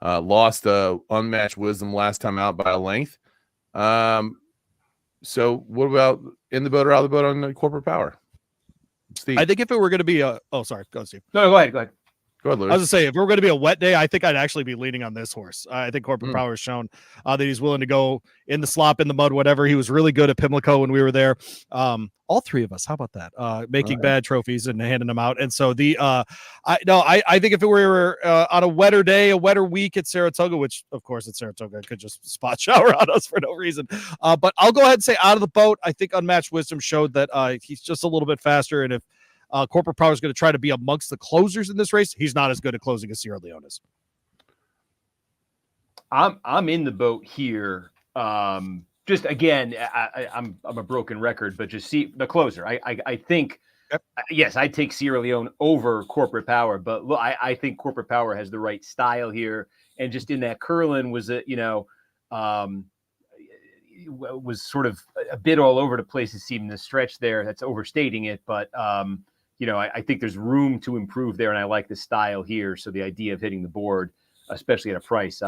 lost Unmatched Wisdom last time out by a length. So what about in the boat or out of the boat on Corporate Power? Steve. I think if it were going to be go ahead, Steve. No, go ahead, Louis. I was going to say, if it were going to be a wet day, I think I'd actually be leaning on this horse. I think Corporate Power has shown that he's willing to go in the slop, in the mud, whatever. He was really good at Pimlico when we were there. All 3 of us. How about that? Making bad trophies and handing them out. And so I think if it were on a wetter day, a wetter week at Saratoga, which of course at Saratoga could just spot shower on us for no reason. But I'll go ahead and say out of the boat. I think Unmatched Wisdom showed that he's just a little bit faster. And if Corporate Power is going to try to be amongst the closers in this race, he's not as good at closing as Sierra Leone is. I'm in the boat here. Just again, I'm a broken record, but just see the closer. I think, yes, I'd take Sierra Leone over Corporate Power, but look, I think Corporate Power has the right style here, and just in that Curlin was was sort of a bit all over the place. It seemed the stretch there. That's overstating it, but I think there's room to improve there, and I like the style here. So the idea of hitting the board, especially at a price,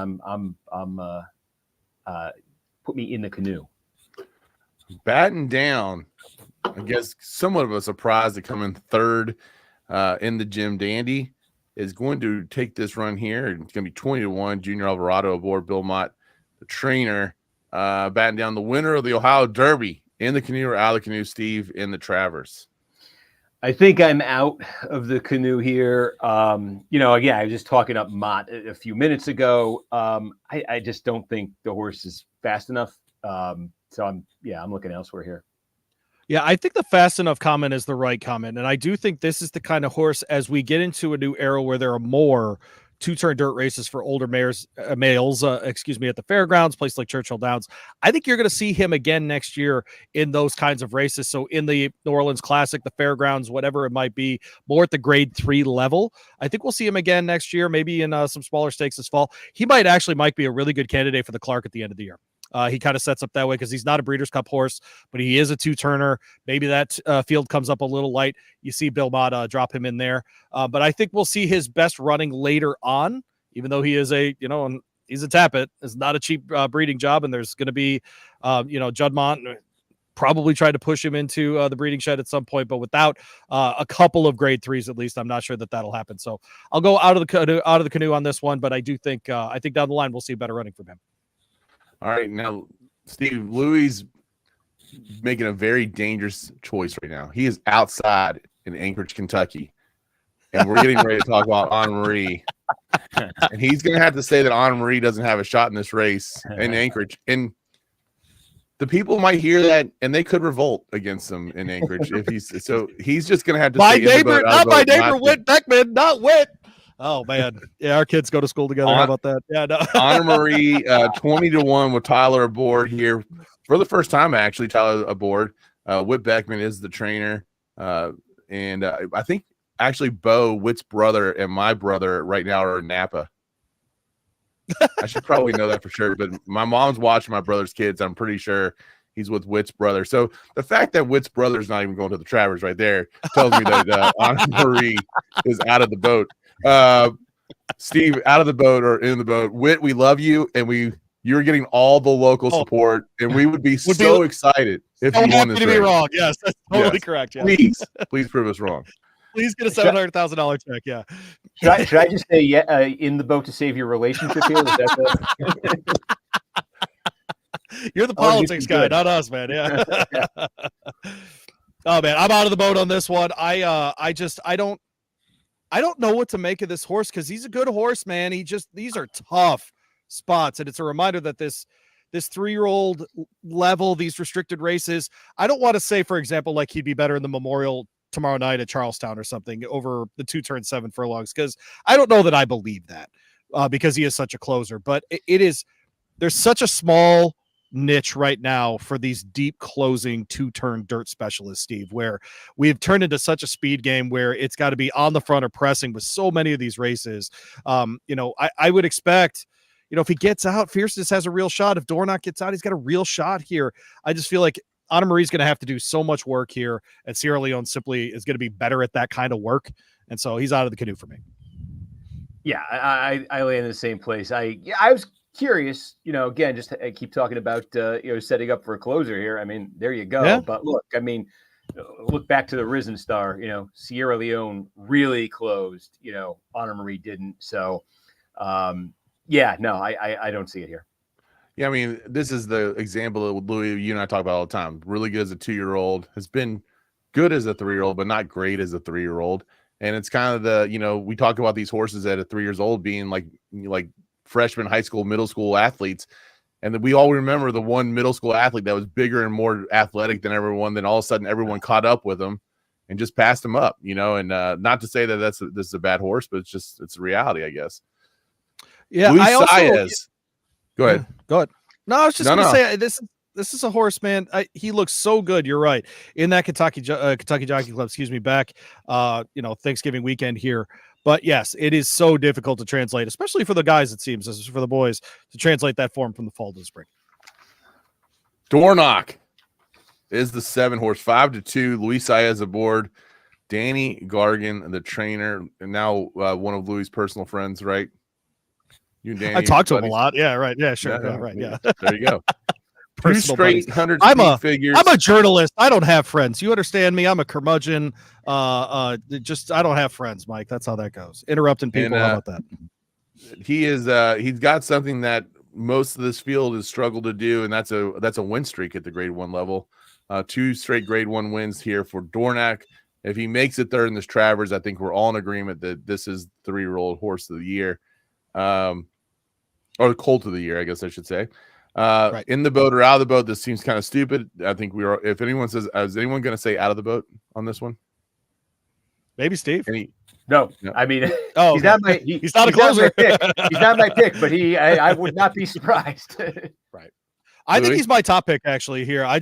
put me in the canoe. Batten Down, I guess somewhat of a surprise to come in third in the Jim Dandy, is going to take this run here. It's going to be 20-1. Junior Alvarado aboard Bill Mott, the trainer. Batten Down, the winner of the Ohio Derby, in the canoe or out of the canoe, Steve, in the Travers. I think I'm out of the canoe here. Again, I was just talking up Mott a few minutes ago. I just don't think the horse is fast enough. So I'm looking elsewhere here. Yeah, I think the fast enough comment is the right comment. And I do think this is the kind of horse, as we get into a new era where there are more 2-turn dirt races for older males, at the fairgrounds, places like Churchill Downs. I think you're going to see him again next year in those kinds of races. So in the New Orleans Classic, the fairgrounds, whatever it might be, more at the grade 3 level. I think we'll see him again next year, maybe in some smaller stakes this fall. He might be a really good candidate for the Clark at the end of the year. He kind of sets up that way because he's not a Breeders' Cup horse, but he is a two-turner. Maybe that field comes up a little light. You see Bill Mott drop him in there. But I think we'll see his best running later on, even though he is he's a Tappet. It's not a cheap breeding job, and there's going to be, Juddmonte probably tried to push him into the breeding shed at some point, but without a couple of grade 3s at least, I'm not sure that'll happen. So I'll go out of the canoe on this one, but I do think I think down the line we'll see better running from him. All right, now Steve, Louie's making a very dangerous choice right now. He is outside in Anchorage, Kentucky, and we're getting ready to talk about Henri. And he's going to have to say that Henri doesn't have a shot in this race in Anchorage. And the people might hear that, and they could revolt against him in Anchorage if he's just going to have to. My neighbor, Whit Beckman, not Whit. Oh man, yeah, our kids go to school together. How about that? Yeah, no. Henri, 20-1 with Tyler aboard here for the first time. Actually, Tyler aboard. Whit Beckman is the trainer, and I think actually Bo, Whit's brother, and my brother right now are in Napa. I should probably know that for sure, but my mom's watching my brother's kids. I'm pretty sure he's with Whit's brother. So the fact that Whit's brother's not even going to the Travers right there tells me that Henri is out of the boat. Steve, out of the boat or in the boat. Whit, we love you, and you're getting all the local support, and we would be excited if you won this race. Be wrong. Yes, that's totally correct. Yes. Please prove us wrong. Please get a $700,000 check. Yeah. Should I just say in the boat to save your relationship here? You're the politics guy, not us, man. Yeah. Oh man, I'm out of the boat on this one. I don't know what to make of this horse because he's a good horse, man. These are tough spots, and it's a reminder that this 3-year-old level, these restricted races. I don't want to say, for example, like he'd be better in the Memorial tomorrow night at Charlestown or something over the 2-turn 7 furlongs, because I don't know that I believe that because he is such a closer. But there's such a small niche right now for these deep closing 2-turn dirt specialists, Steve, where we've turned into such a speed game where it's got to be on the front or pressing with so many of these races. I would expect, if he gets out, Fierceness has a real shot. If Dornoch gets out, he's got a real shot here. I just feel like Anna Marie's going to have to do so much work here, and Sierra Leone simply is going to be better at that kind of work. And so he's out of the canoe for me. Yeah, I lay in the same place. I was curious, again, just I keep talking about, setting up for a closer here. I mean, there you go. Yeah. But look back to the Risen Star, Sierra Leone really closed, Anna Marie didn't. So, I don't see it here. Yeah, I mean, this is the example that Louie, you and I talk about all the time. Really good as a 2-year-old, has been good as a 3-year-old, but not great as a 3-year-old. And it's kind of we talk about these horses at 3 years old being like freshman, high school, middle school athletes. And then we all remember the one middle school athlete that was bigger and more athletic than everyone. Then all of a sudden everyone caught up with him and just passed him up, and not to say that this is a bad horse, but it's a reality, I guess. Yeah. Luis Saez. Go ahead. Go ahead. No, I was just going to say this is a horse, man. He looks so good. You're right. In that Kentucky Jockey Club, back, Thanksgiving weekend here. But yes, it is so difficult to translate, especially for the guys, it seems, as for the boys, to translate that form from the fall to the spring. Dornoch is the 7-horse, 5-2. Luis Saez aboard. Danny Gargan, the trainer, and now one of Louis' personal friends, right? You and Danny, I talk to him a lot. Yeah, right. Yeah, sure. Yeah, right. Yeah. There you go. 2 straight 100 figures. I'm a journalist. I don't have friends. You understand me? I'm a curmudgeon. I don't have friends, Mike. That's how that goes. Interrupting people. How about that? He's got something that most of this field has struggled to do, and that's a win streak at the grade 1 level. 2 straight grade 1 wins here for Dornoch. If he makes it third in this Travers, I think we're all in agreement that this is 3-year-old horse of the year. Or colt of the year, I guess I should say. Right. In the boat or out of the boat, this seems kind of stupid. I think if anyone says, is anyone going to say out of the boat on this one? Maybe Steve. No, I mean, he's not a closer. He's not my pick, but I would not be surprised. Right. I think he's my top pick actually here. I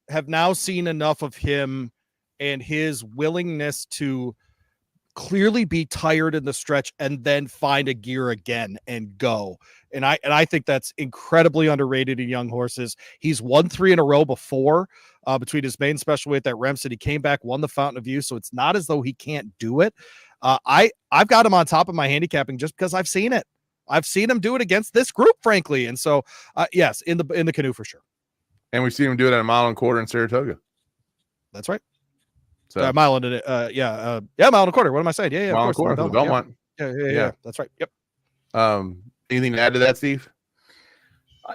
have now seen enough of him and his willingness to clearly be tired in the stretch and then find a gear again and go. And I think that's incredibly underrated in young horses. He's won 3 in a row before between his main special weight that Remsen. He came back, won the Fountain of Youth, so it's not as though he can't do it. I've got him on top of my handicapping just because I've seen it. I've seen him do it against this group, frankly. And so, yes, in the canoe for sure. And we've seen him do it at a 1.25 miles in Saratoga. That's right. So mile and mile and a quarter. What am I saying? Yeah, mile and a quarter. Belmont. Yeah. That's right. Yep. Anything to add to that, Steve?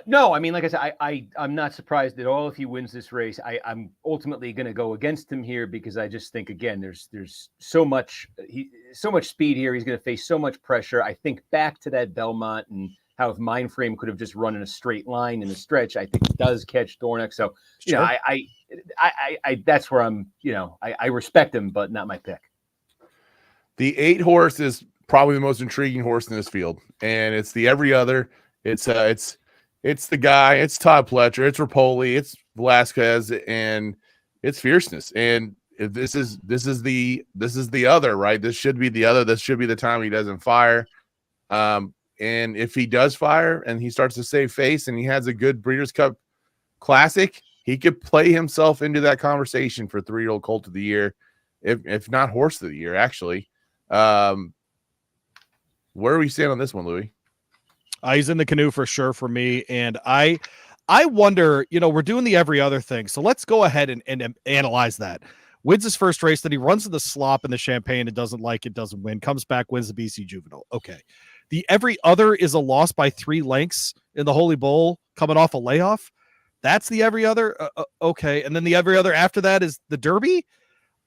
No, I mean, like I said, I'm not surprised at all if he wins this race. I'm ultimately going to go against him here because I just think, again, there's so much speed here. He's going to face so much pressure. I think back to that Belmont and how if Mindframe could have just run in a straight line in the stretch, I think he does catch Dornoch. So, you know, I that's where I'm, you know, I respect him, but not my pick. The 8 horse is probably the most intriguing horse in this field, and it's the every other. It's the guy. It's Todd Pletcher. It's Rapoli. It's Velasquez, and it's Fierceness. And if this is the other, right? This should be the other. This should be the time he doesn't fire. And if he does fire and he starts to save face and he has a good Breeders' Cup Classic, he could play himself into that conversation for 3-year-old colt of the year, if not horse of the year, actually. Where are we stand on this one, Louie? He's in the canoe for sure for me. And I wonder, you know, we're doing the every other thing. So let's go ahead and analyze that. Wins his first race, then he runs to the slop in the Champagne and doesn't like it, doesn't win, comes back, wins the BC Juvenile. Okay. The every other is a loss by 3 lengths in the Holy Bowl coming off a layoff. That's the every other. Okay. And then the every other after that is the Derby.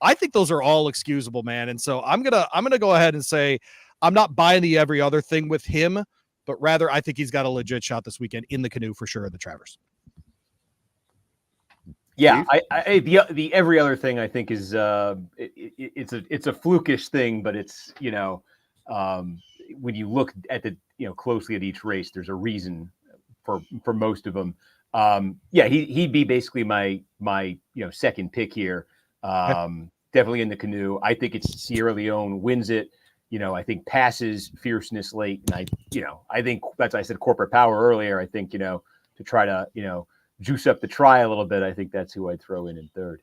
I think those are all excusable, man. And so I'm going to go ahead and say, I'm not buying the every other thing with him, but rather I think he's got a legit shot this weekend in the canoe for sure in the Travers. Yeah, the every other thing I think is it's a flukish thing, but it's, you know, when you look at the, you know, closely at each race, there's a reason for most of them. Yeah, he'd be basically my you know, second pick here. Definitely in the canoe. I think it's Sierra Leone wins it. You know, I think passes Fierceness late, and I think that's, I said corporate power earlier. I think, you know, to try to, you know, juice up the try a little bit, I think that's who I'd throw in third.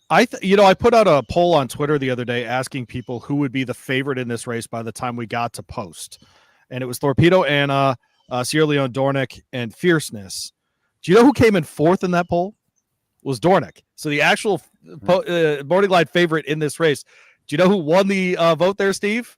I put out a poll on Twitter the other day asking people who would be the favorite in this race by the time we got to post. And it was Torpedo Anna, Sierra Leone Dornoch, and Fierceness. Do you know who came in 4th in that poll? It was Dornoch. So the actual Morning Glide favorite in this race. Do you know who won the vote there, Steve?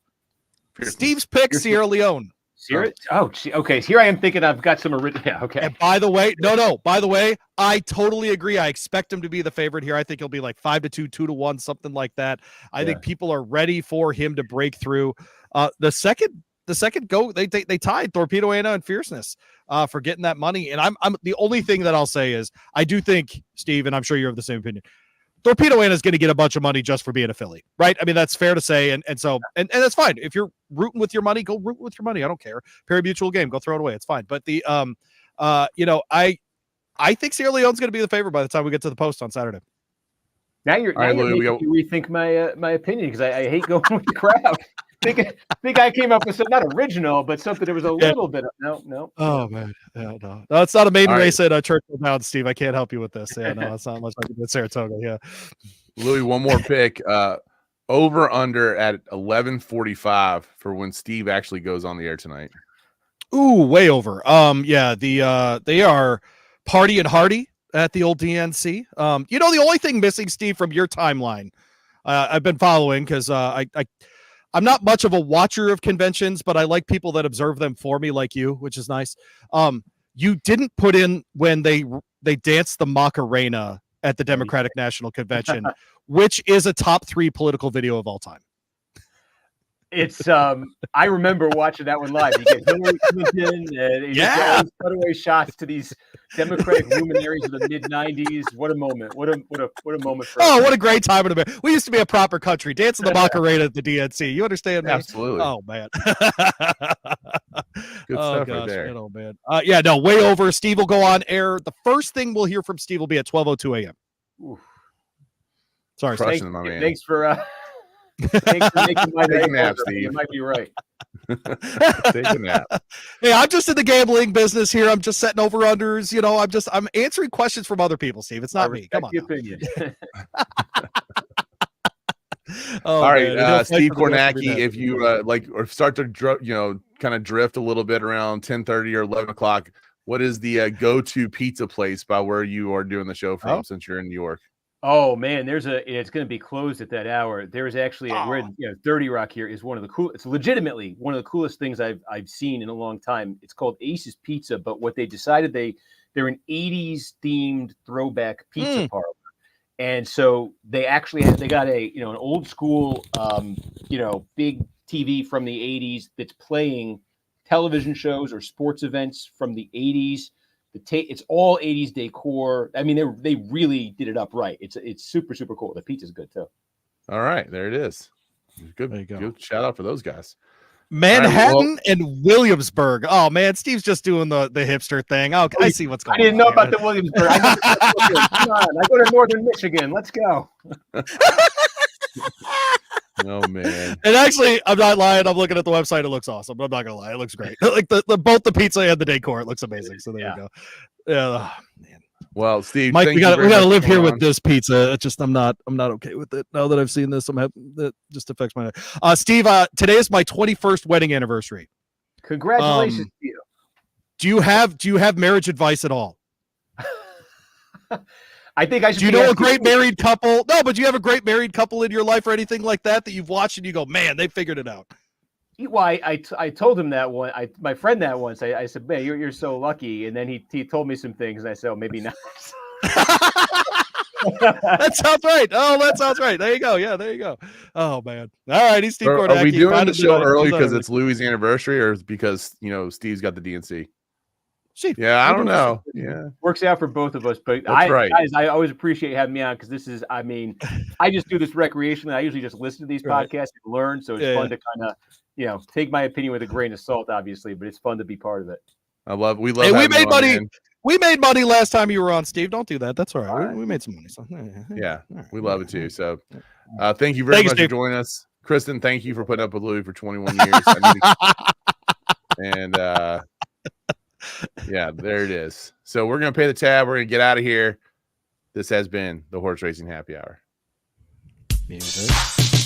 Fierceness. Steve's pick, Sierra Leone. Okay. Here I am thinking I've got some original. Yeah, okay. And by the way, I totally agree. I expect him to be the favorite here. I think he'll be like 5-2, 2-1, something like that. I think people are ready for him to break through. The second go, they tied Torpedo Anna and Fierceness for getting that money. And I'm the only thing that I'll say is I do think, Steve, and I'm sure you're of the same opinion, Torpedo Anna is going to get a bunch of money just for being a filly, right? I mean, that's fair to say. And so that's fine. If you're rooting with your money, go root with your money. I don't care. Pari-mutual game, go throw it away. It's fine. But the, you know, I think Sierra Leone's going to be the favorite by the time we get to the post on Saturday. Now you're making me rethink my opinion because I hate going with the crowd. think I came up with something not original, but something that was a little bit of, no. Oh man, no, it's not a maiden race at Churchill Downs, Steve. I can't help you with this. Yeah, no, it's not much like at Saratoga. Yeah, Louis, one more pick. Over under at 11:45 for when Steve actually goes on the air tonight. Ooh, way over. Yeah, they are party and hardy at the old DNC. You know, the only thing missing, Steve, from your timeline, I've been following because I'm not much of a watcher of conventions, but I like people that observe them for me, like you, which is nice. You didn't put in when they danced the Macarena at the Democratic National Convention, which is a top 3 political video of all time. It's I remember watching that one live. You get Hillary Clinton and cutaway shots to these Democratic luminaries of the mid '90s. What a moment! What a moment for us. What a great time in America. We used to be a proper country. Dancing the Macarena at the DNC. You understand me? Absolutely. Oh man. Good stuff right there. Oh man. Yeah, no, way over. Steve will go on air. The first thing we'll hear from Steve will be at 12:02 a.m. Oof. Sorry, thanks for Thanks for making my Take a day nap, longer. Steve. You might be right. Take a nap. Hey, I'm just in the gambling business here. I'm just setting over unders. I'm answering questions from other people, Steve. It's not me. Come on. The opinion. Oh, All right, man. He'll fight Steve for the rest of your Kornacki, day. if you or start to kind of drift a little bit around 10:30 or 11 o'clock, what is the go-to pizza place by where you are doing the show from since you're in New York? Oh man, it's going to be closed at that hour. There's actually we're in, 30 Rock here is one of the cool. It's legitimately one of the coolest things I've seen in a long time. It's called Ace's Pizza, but what they decided they're an 80s themed throwback pizza parlor. And so they got an old school big TV from the 80s that's playing television shows or sports events from the 80s. It's all 80s decor. I mean, they really did it up right. It's super, super cool. The pizza's good too. All right, there it is. Good, there you go. Good shout out for those guys. Manhattan and Williamsburg. Oh man, Steve's just doing the hipster thing. Oh, I see what's going on. I didn't know about the Williamsburg. Come on, I go to Northern Michigan. Let's go. Oh man. And actually, I'm not lying. I'm looking at the website. It looks awesome. I'm not gonna lie. It looks great. Like both the pizza and the decor. It looks amazing. So there you go. Yeah. Man. Well, Steve, Mike, we gotta live here with on. this pizza. It's just I'm not okay with it now that I've seen this. That just affects my Steve. Today is my 21st wedding anniversary. Congratulations to you. Do you have marriage advice at all? I think I should. Do you know a great married couple? No, but do you have a great married couple in your life or anything like that you've watched and you go, man, they figured it out? Well, I told him that one. My friend that once. I said, man, you're so lucky. And then he told me some things, and I said, oh, maybe not. That sounds right. Oh, that sounds right. There you go. Yeah, there you go. Oh man. All right, he's Steve Kornacki. Are we doing the show early because it's Louie's anniversary, or because Steve's got the DNC? Yeah, I don't know. Yeah, works out for both of us. But right. Guys, I always appreciate having me on because this is. I mean, I just do this recreatively. I usually just listen to these podcasts and learn. So it's fun to kind of take my opinion with a grain of salt, obviously. But it's fun to be part of it. We love. Hey, we made money. We made money last time you were on, Steve. Don't do that. That's all right. We made some money. So yeah, we love it too. So thank you very much for joining us, Kristen. Thank you for putting up with Louie for 21 years. And yeah, there it is. So we're gonna pay the tab. We're gonna get out of here. This has been the Horse Racing Happy Hour. Music.